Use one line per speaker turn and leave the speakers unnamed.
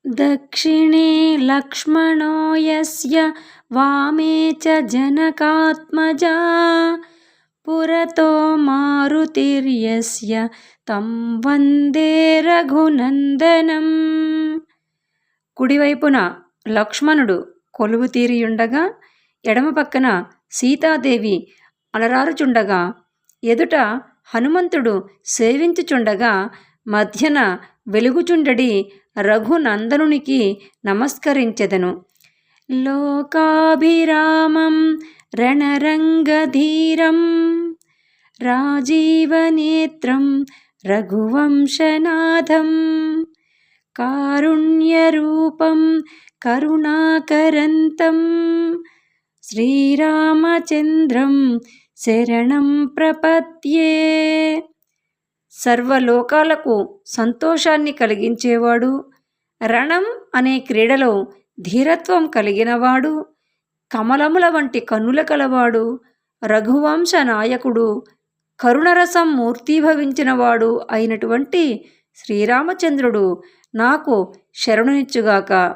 దక్షిణే లక్ష్మణో యస్య వామే చ జనకాత్మజా పురతో మారుతిర్యస్య తం వందే రఘునందనం. కుడివైపున లక్ష్మణుడు కొలువు తీరియుండగా, ఎడమ పక్కన సీతాదేవి అలరారుచుండగా, ఎదుట హనుమంతుడు సేవించుచుండగా, మధ్యన వెలుగుచుండడి రఘునందనునికి నమస్కరించెదను. లోకాభిరామం రణరంగధీరం రాజీవనేత్రం రఘువంశనాథం కారుణ్యరూపం కరుణాకరంతం శ్రీరామచంద్రం శరణం ప్రపద్యే. సర్వలోకాలకు సంతోషాన్ని కలిగించేవాడు, రణం అనే క్రీడలో ధీరత్వం కలిగినవాడు, కమలముల వంటి కన్నుల కలవాడు, రఘువంశ నాయకుడు, కరుణరసం మూర్తీభవించినవాడు అయినటువంటి శ్రీరామచంద్రుడు నాకు శరణునిచ్చుగాక.